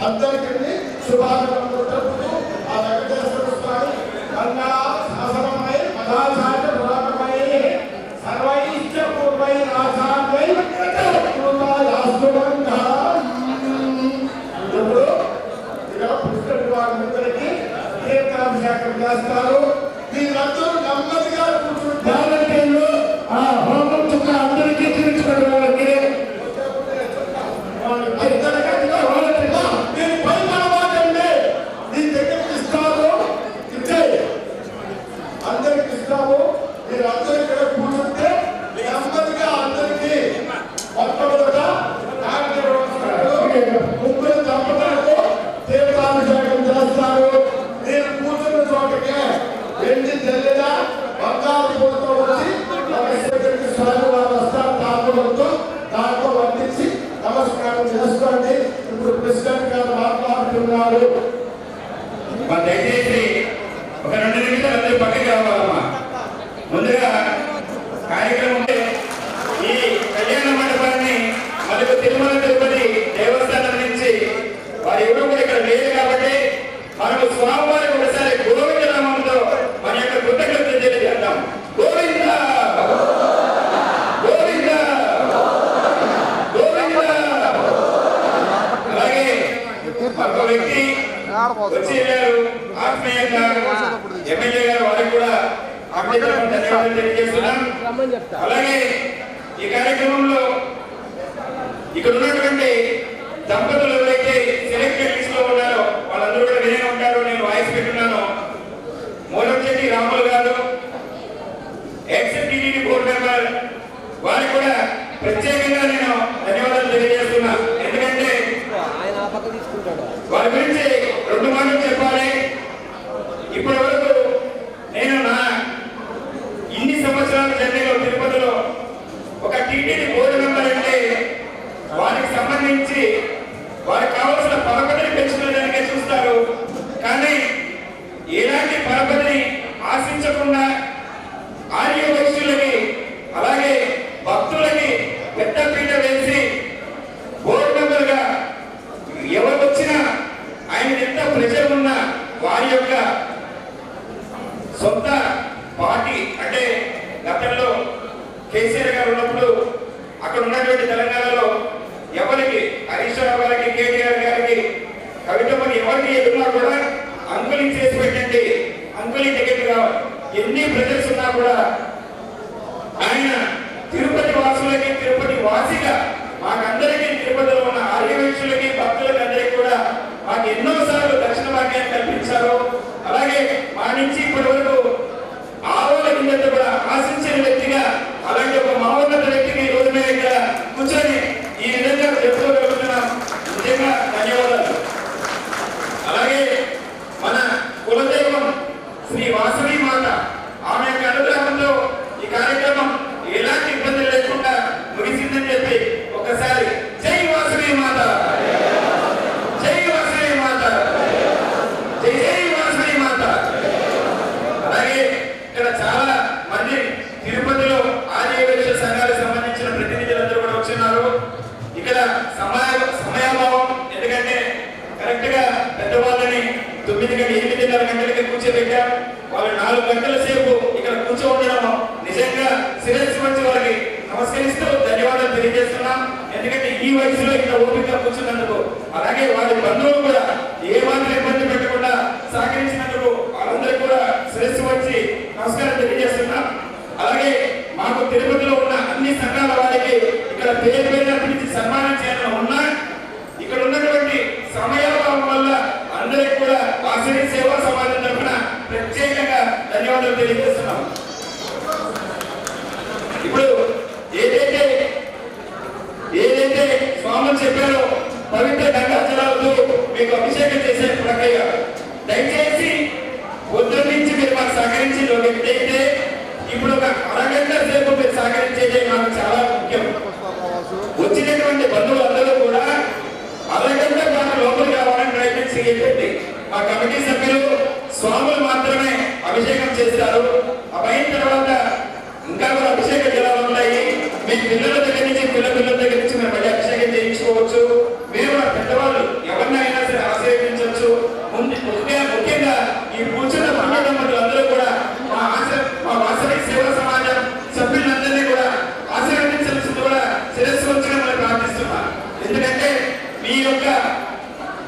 అందరికీ శుభాకాంక్షలు తెలుపుతూ ఆ వెంకటేశ్వర స్వామి కన్నా శాసనమై పదాచార్య పురాణమై సర్వైశ్చ పూర్వై రాసాన్వై కృతాయాస్తుబంధ ఇప్పుడు ఇక్కడ పుస్తక వారందరికీ తీర్థాభిషేకం చేస్తారు. మీరందరూ నెమ్మదిగా కూర్చుంటారు. ఆ హోమం చుక్క అందరికీ తీర్చుకోవడం వాళ్ళకి అందరికి ఇస్తాము. మీరు అందరూ ఇక్కడ కూర్చుంటే నెమ్మదిగా అందరికీ మొట్టమొదట ముగ్గురు దంపతులకు తీర్థాభిషేకం చేస్తారు. మీరు కూర్చున్న చోటకే వెండి జల్లెడ బంగారు పూలతో వచ్చి స్వామి వారు వస్తారు. తాపడంతో దాంట్లో వర్తించి నమస్కారం చేసుకోండి. ఇప్పుడు ప్రెసిడెంట్ గారు మాట్లాడుతున్నారు. దయచేసి ఒక 2 నిమిషాలు అందరూ పక్కకి రావాలమ్మా. ముందుగా కార్యక్రమం ఈ కళ్యాణ మండపాన్ని మనకు తిరుమల తిరుపతి దేవస్థానం నుంచి వారు ఎవరు కూడా ఇక్కడ లేదు కాబట్టి మనకు స్వామివారికి ఒకసారి గోవింద నామంతో మన యొక్క కృతజ్ఞతలు తెలియజేద్దాం. గోవింద గోవింద గోవింద. అలాగే ఒక వ్యక్తి వచ్చి వెళ్ళారు ఆత్మీయంగా ఎమ్మెల్యే గారు, వారికి కూడా ధన్యవాదాలు తెలియజేస్తున్నాం. అలాగే ఈ కార్యక్రమంలో ఇక్కడ ఉన్నటువంటి దంపతులు ఎవరైతే సెలెక్టెడ్ లిస్ట్ లో ఉన్నారో వాళ్ళందరూ కూడా వినే ఉంటారు. నేను వాయిస్ పెట్టున్నాను. మూలంశెట్టి రాములు గారు, ఎక్స్-టీటీడీ బోర్డు మెంబర్, వారికి కూడా ప్రత్యేకంగా నేను ధన్యవాదాలు తెలియజేస్తున్నా. ఎందుకంటే వారి గురించి 2 మాటలు చెప్పాలి. ఇప్పటి వరకు నేను నా ఇన్ని సంవత్సరాల జర్నీలో తిరుపతిలో ఒక ఉన్నప్పుడు అక్కడ ఉన్నటువంటి తెలంగాణలో ఎవరికి హరీష్ రావు గారికి, కేటీఆర్ గారికి, కవితమ్మకి ఎవరికి ఎదురున్నా కూడా అంకులి చేసి పెట్టండి, అంకులి టికెట్ కావాలి, ఎన్ని ప్రజెక్ట్స్ ఉన్నా కూడా ఆయన తిరుపతి వాసులకి, తిరుపతి వాసిగా మాకందరికీ, తిరుపతిలో ఉన్న ఆర్యవేక్షులకి, భక్తులకి అందరికీ కూడా మాకు ఎన్నోసార్లు దర్శన భాగ్యాన్ని కల్పించారు. అలాగే మా నుంచి ఇప్పటి వరకు ఆరోల కింద కూడా ఆశించిన వ్యక్తిగా, అలాంటి ఒక మహోన్నత వ్యక్తికి ఈ రోజు మేము ఇక్కడ కూర్చొని ఈ విధంగా చెప్పుకోగలుగుతున్నాం. నిజంగా ధన్యవాదాలు. అలాగే మన కులదైవం శ్రీ వాసవి మాత, ఆమె యొక్క అనుగ్రహంతో ఈ కార్యక్రమం ఎలాంటి ఇబ్బందులు లేకుండా ముగిసిందని చెప్పి ఒకసారి జై వాసవి మాత, జై వాసవి మాత, జై జై వాసవి మాత. అలాగే ఇక్కడ చాలా మంది తిరుపతిలో ఆర్యవేక్ష సంఘాలకు సంబంధించిన ప్రతినిధులందరూ కూడా వచ్చిన్నారు. ఇక్కడ సమయాభావం, ఎందుకంటే కరెక్ట్ గా పెద్దవాళ్ళని 9-8 గంటలకి కూర్చోబెట్టాం. వాళ్ళు 4 గంటల సేపు ఇక్కడ కూర్చోవడం నిజంగా శిరస్సు మంచి వారికి నమస్కరిస్తూ ధన్యవాదాలు తెలియజేస్తున్నాం. ఎందుకంటే ఈ వయసులో ఇక్కడ ఓపిక కూర్చున్నందుకు, అలాగే వారి బంధువులు కూడా ఏ మాత్రం ఇబ్బంది పెట్టకుండా సహకరించినందుకు వాళ్ళందరికీ కూడా శిరస్సు వచ్చి నమస్కారం తెలియజేస్తున్నాం. అలాగే మాకు తిరుపతిలో ఉన్న అన్ని సంఘాల వారికి ఇక్కడ పేరు పేరున పిలిచి సన్మానం చేయాలని ఉన్నా, ఇక్కడ ఉన్నటువంటి సమయాభావం వల్ల అందరికి కూడా వాసవి సేవా సమాజం తరఫున ప్రత్యేకంగా ధన్యవాదాలు తెలియజేస్తున్నాం. ఇప్పుడు ఏదైతే స్వాములు చెప్పారో పవిత్ర గంగా జలాలతో మీకు అభిషేకం చేసే ప్రక్రియ, దయచేసి పొద్దున్న నుంచి మీరు మాకు సహకరించి అయితే ఇప్పుడు ఒక అరగంట సేపు మీరు సహకరించేది నాకు చాలా ముఖ్యం. వచ్చినటువంటి బంధువులందరూ కూడా అరగంట పాటు లోపలికి రావాలని ప్రయత్నం చేయండి. మా కమిటీ సభ్యులు స్వాములు మాత్రమే అభిషేకం చేస్తారు. అయిన తర్వాత ఇంకా కూడా అభిషేక జలాలు ఉన్నాయి. మీ పిల్లల దగ్గర నుంచి పిల్లల దగ్గర నుంచి మీరు మళ్ళీ అభిషేకం చేయించుకోవచ్చు. మీరు మన పెద్దవాళ్ళు ఎవరినైనా సరే ఆశీర్వదించవచ్చు. ముఖ్యంగా ఈ కూర్చున్న పుణ్యదంపతులందరూ కూడా మా వాసవి సేవా సమాజం సభ్యులందరినీ కూడా ఆశీర్వదించాల్సింది కూడా శిరస్సు వచ్చి మనం ప్రార్థిస్తున్నాం. ఎందుకంటే మీ యొక్క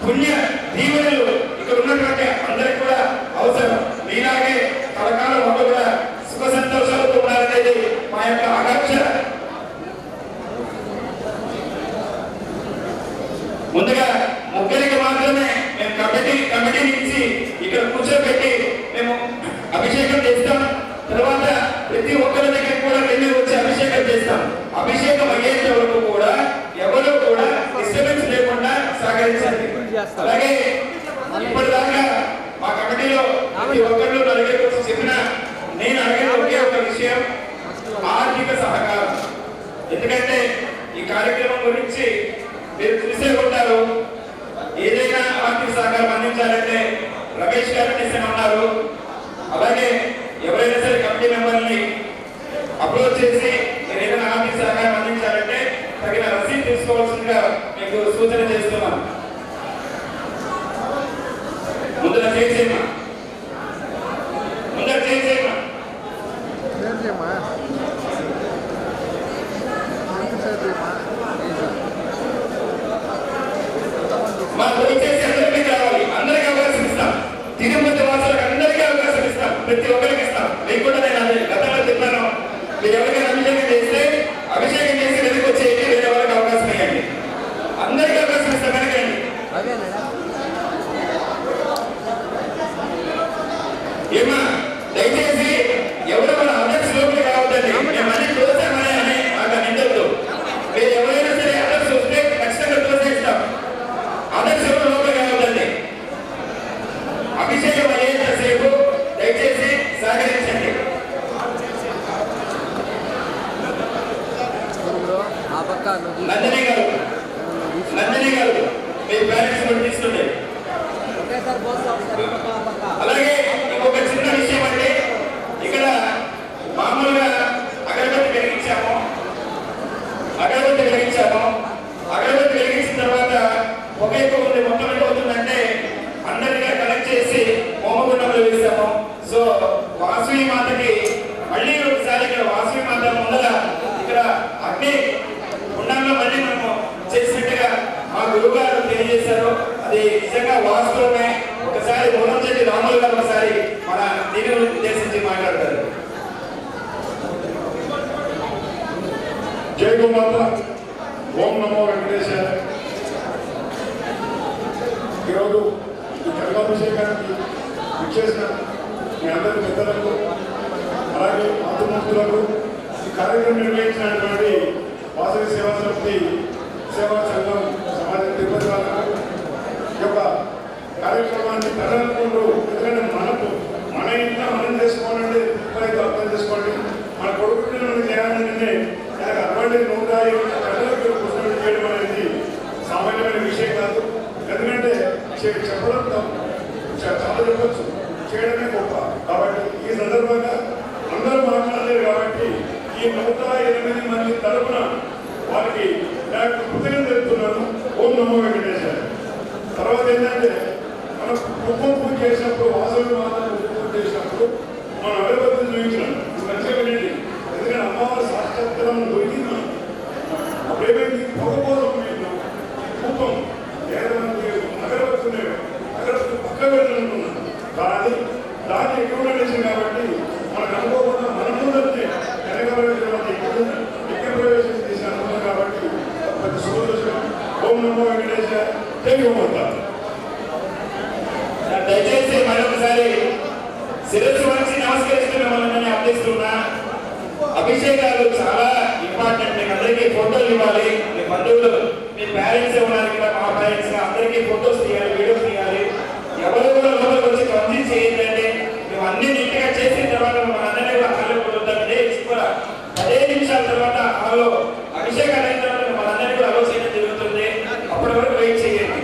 పుణ్య దీవెనలు ఇక్కడ ఉన్నటువంటి అందరికి కూడా అవసరం. మీలాగే కలకాలం వాళ్ళు కూడా సుఖ సంతోషాలతో ఉండాలనేది మా యొక్క ఆకాంక్ష. ముందుగా ముగ్గురికి మాత్రమే మేము కమిటీ నుంచి ఇక్కడ కూర్చోబెట్టి మేము అభిషేకం చేస్తాం. తర్వాత ప్రతి ఒక్కరి దగ్గర కూడా వెళ్ళి వచ్చి అభిషేకం చేస్తాం. అభిషేకం అయ్యేంత వరకు కూడా ఎవరు కూడా డిస్టర్బెన్స్ లేకుండా సహకరించాలి. అలాగే ఇప్పటిదాకా మా కమిటీలో ప్రతి ఒక్కరు నా దగ్గరకు వచ్చి చెప్పిన నేను అడిగిన ఒకే ఒక విషయం, ఆర్థిక సహకారం. ఎందుకంటే ఈ కార్యక్రమం గురించి మీరు చూసే ఉంటారు. ఏదైనా ఆర్థిక సహకారం అందించాలంటే రమేష్ గారు ఉన్నారు. అలాగే ఎవరైనా సరే కమిటీ మెంబర్ని అప్రోచ్ చేసి మీరు ఏదైనా ఆర్థిక సహకారం అందించాలంటే తగిన రసీదు తీసుకోవాల్సిందిగా మీకు సూచన చేస్తున్నాను. ముందర చేసేమా మా దయచేసి అందరికీ కావాలి. అందరికీ అవకాశం ఇస్తాం. తిరుపతి వాసులకు అందరికీ అవకాశం ఇస్తాం. ప్రతి ఒక్కరికి ఇస్తాం. మీకు కూడా నేను అదే గతంలో చెప్పాను. మీరు ఎవరికైనా అభిషేకం చేస్తే అభిషేకం చేసి వెనక్కి వచ్చేయండి, వేరే వాళ్ళకి అవకాశం ఇవ్వండి. అందరికీ అవకాశం ఇస్తాం. వెనకండి ఏమా దయచేసి ఎవరు మన అదర్స్ లోపలికి రావద్దండి. మేము అన్ని చూసామని అని మాకు నిందొద్దు. మీరు ఎవరైనా సరే అదర్స్ వస్తే ఖచ్చితంగా చూసేస్తాం. అదర్స్ ఎవరు లోపలికి రావద్దండి. అభిషేకం అయ్యేంతసేపు దయచేసి సహకరించండి. నందిని గారు మీ పేరెంట్స్ కూడా తీసుకుంటే. అలాగే ఇంకొక చిన్న విషయం అంటే ఇక్కడ మామూలుగా అగరబత్తి వెలిగించాము. అగరబత్తి వెలిగించిన తర్వాత పొగ ఎక్కువ ఉంది, మొత్తం అయిపోతుందంటే అందరిగా కలెక్ట్ చేసి హోమగుండంలో వేసాము. సో వాసవి మాతకి మళ్ళీ ఒకసారి ఇక్కడ వాసవి మాత ముందర ఇక్కడ అన్ని ఉండంలో మళ్ళీ మనము చేసినట్టుగా మా గురువు గారు తెలియజేశారు. అది నిజంగా వాస్తవమే. ఒకసారి మూలంశెట్టి రాములు గారు ఒకసారి మన దీని ఉద్దేశించి మాట్లాడతారు. జై గోమాత, ఓం నమో వెంకటేశాయ. ఈరోజు ఈ కనకాభిషేకానికి విచ్చేసిన మీ అందరి పెద్దలకు అలాగే మాతృమూర్తులకు ఈ కార్యక్రమం నిర్వహించినటువంటి వాసవి సేవా సమితి సేవా సంఘం సమాజ తిరుపతి వాళ్ళకు ఈ యొక్క కార్యక్రమాన్ని తరలించుకుంటూ, ఎందుకంటే మన ఇంట్లో మనం చేసుకోవాలంటే అర్థం చేసుకోండి. మన కొడుకుని మనం చేయాలంటే దానికి అడ్వాంటేజ్ 150 ప్రజలకు పుస్తకం చేయడం అనేది సామాన్యమైన విషయం కాదు. ఎందుకంటే చెప్పడం చాలా చెప్పచ్చు, చేయడమే గొప్ప. కాబట్టి ఈ సందర్భంగా అందరూ మాట్లాడలేరు కాబట్టి ఈ 108 మంది తరఫున వారికి కృతజ్ఞతలు తెలుపుతున్నాను. ఓం నమో వెంకటేశ్వర. తర్వాత ఏంటంటే మనం కుంకుమ పూజ చేసినప్పుడు, వాసవి మాతను కుంకుమ చేసినప్పుడు మనం అగరబత్తులు చూపించినాం. మంచిగా వినండి, ఎందుకంటే అమ్మవారి సాక్షాత్కారం దొరికింది. అప్పుడు ఏమైంది, పొగ కోసం మేము కుంకుమం అగరబత్తులు పక్క వెళ్ళనుకున్నాం. కానీ దాన్ని ఎక్కువ చేసింది కాబట్టి మనకు అనుకోకుండా మన ముందరిని యజ్ఞ ప్రవేశం చేసి అనుకున్నాం. కాబట్టి ప్రతి శుభదృష్టం. ఓం నమో వెంకటేశ్వర. జై గోమాత. దయచేసి మరొకసారి శిరస్సు వంచి నమస్కరిస్తున్న మనల్ని అర్థిస్తున్నా. అభిషేకాలు చాలా ఇంపార్టెంట్. మీకు అందరికీ ఫోటోలు ఇవ్వాలి. మీ బంధువులు, మీ పేరెంట్స్ ఉన్నారు కదా, మా పేరెంట్స్ అందరికీ ఫోటోస్ తీయాలి, వీడియోస్ తీయాలి. ఎవరు కూడా లోపలికి వచ్చి కన్విన్స్ చేయండి. మేము అన్ని నీట్గా చేసిన తర్వాత మన అందరినీ కూడా హాల్లో కొడుతాం. 10 నిమిషాల తర్వాత హాల్లో అభిషేకాలు అయిన తర్వాత మనందరినీ కూడా అలో చేయడం జరుగుతుంది. అప్పటి వరకు వెయిట్ చేయండి.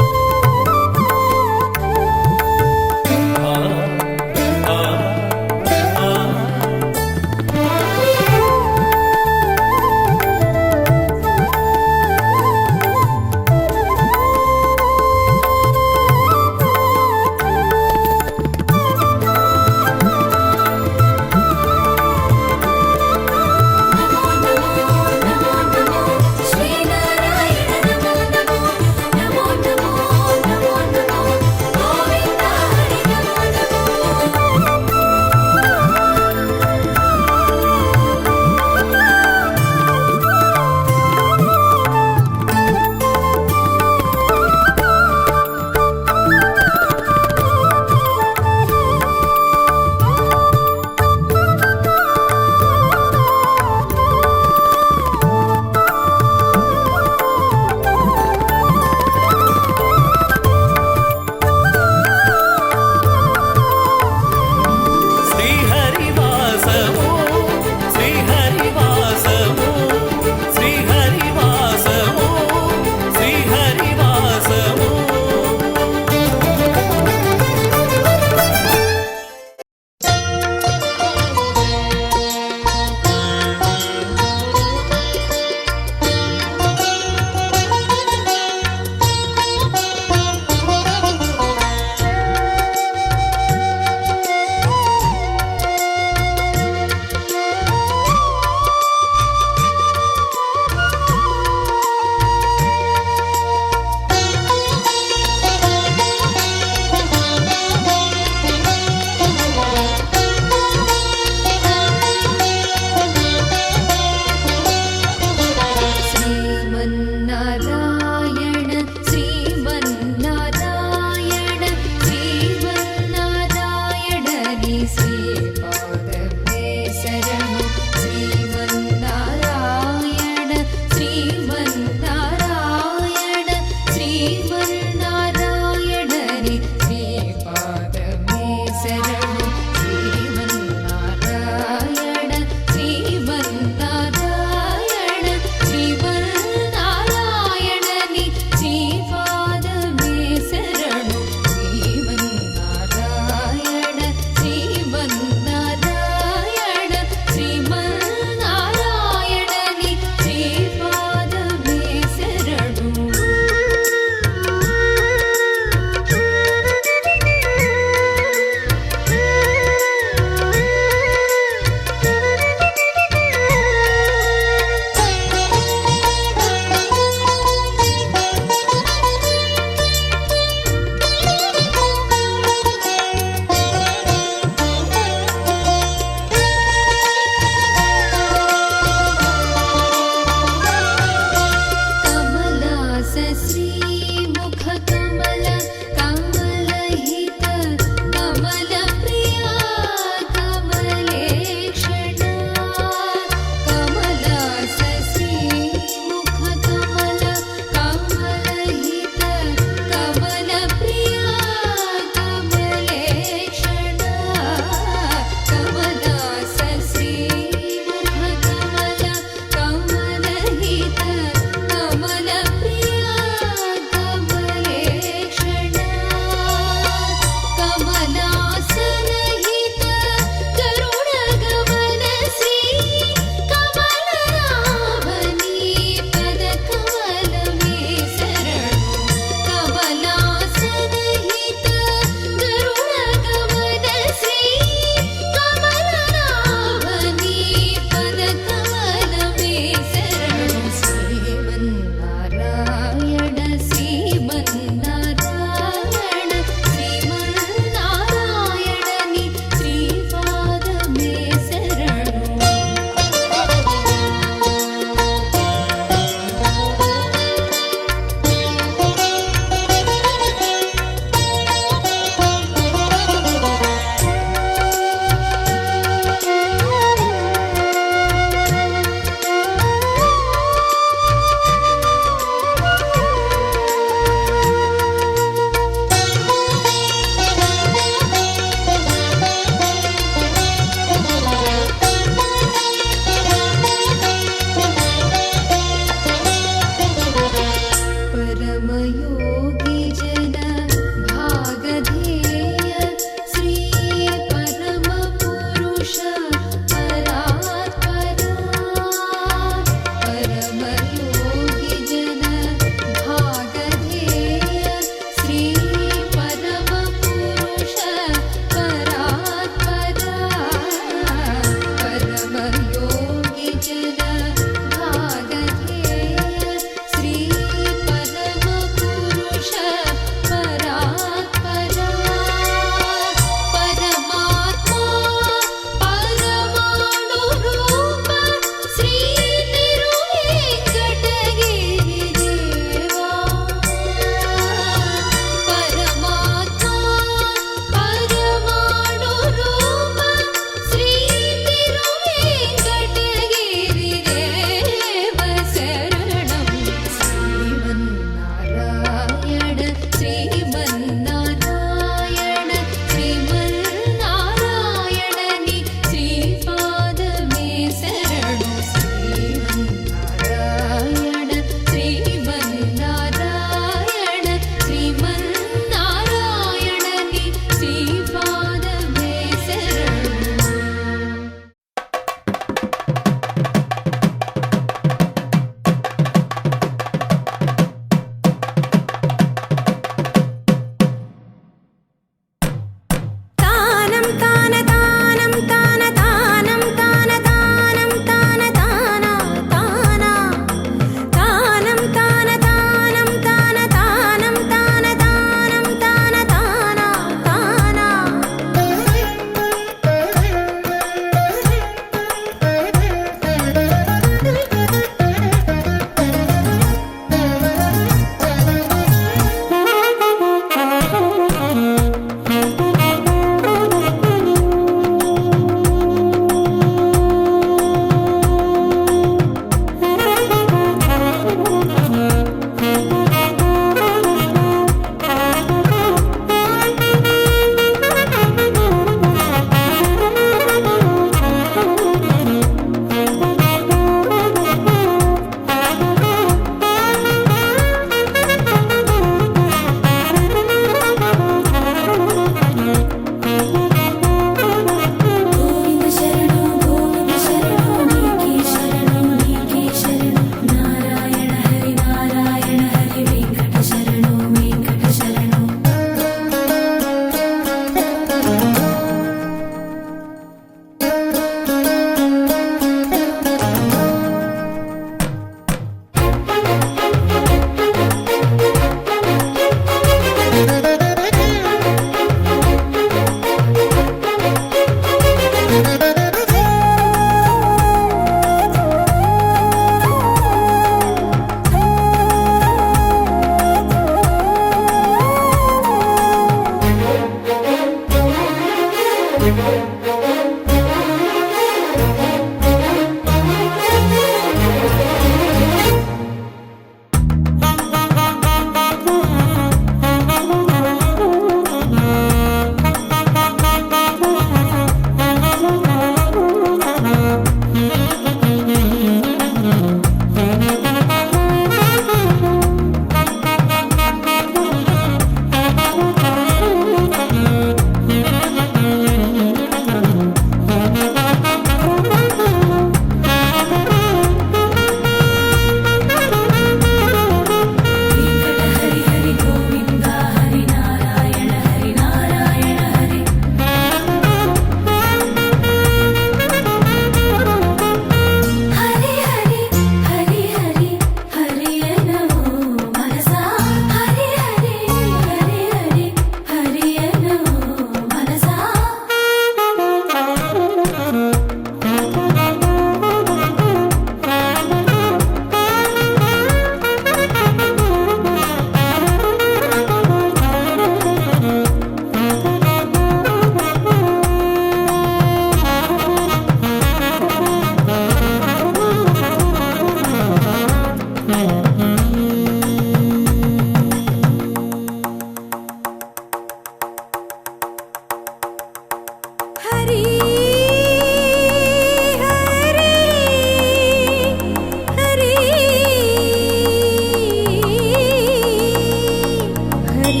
హరి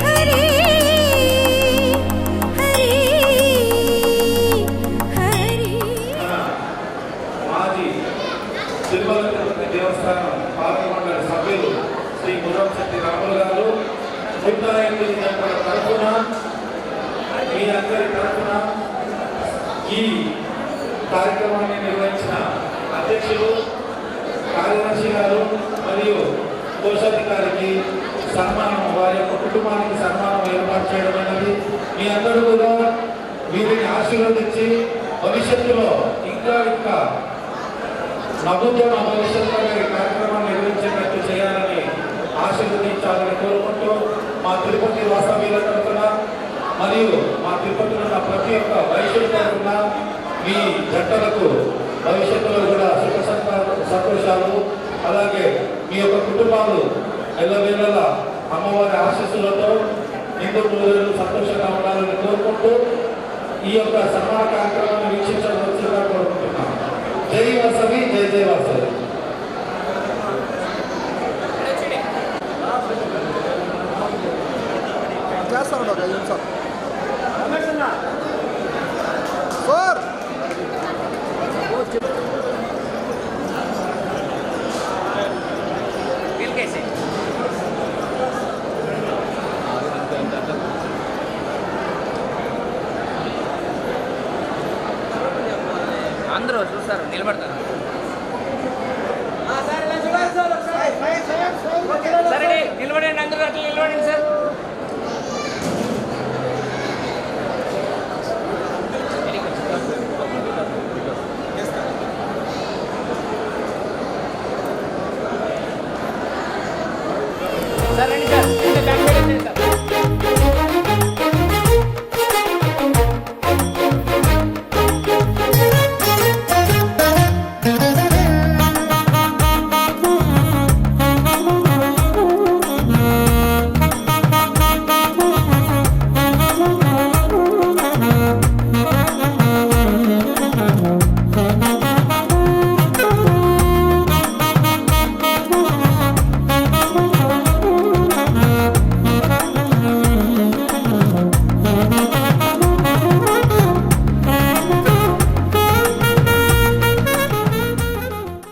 హరి హరి హరి. మాజీ తిరుమల తిరుపతి దేవస్థానం పాలక మండలి సభ్యులు శ్రీ గుర్రంశెట్టి రాములు గారు ముద్దాయిలు తరఫున మీ అందరి తరఫున ఈ కార్యక్రమాన్ని నిర్వహించిన అధ్యక్షులు కార్యదర్శి గారు మరియు కోశాధికారికి సన్మానం, వారి యొక్క కుటుంబానికి సన్మానం ఏర్పాటు చేయడం అనేది మీ అందరూ కూడా వీరిని ఆశీర్వదించి భవిష్యత్తులో ఇంకా నవ్వుతున్న భవిష్యత్తులో ఈ కార్యక్రమాన్ని నిర్వహించేటట్టు చేయాలని ఆశీర్వదించాలని కోరుకుంటూ మా తిరుపతి వాస్తవ్యుల తరఫున మరియు మా తిరుపతిలో ఉన్న ప్రతి ఒక్క వైశ్యుల తరఫున మీ జంటలకు భవిష్యత్తులో కూడా సుఖ సంతోషాలు, అలాగే మీ యొక్క కుటుంబాలు ఎల్లవేళలా అమ్మవారి ఆశీస్సులతో నిండు పూజలు సంతోషంగా ఉండాలని కోరుకుంటూ ఈ యొక్క సన్మాన కార్యక్రమాన్ని వీక్షించవలసిందిగా కోరుకుంటున్నాం. జై వాసవి, జై జై వాసవి. చేస్తాను ఒక 5 నిమిషాలు సార్. అందరూ చూస్తారు, నిలబడతారు. సరే నిలబడండి, అందరూ అట్లా నిలబడండి సార్. సార్ రండి సార్.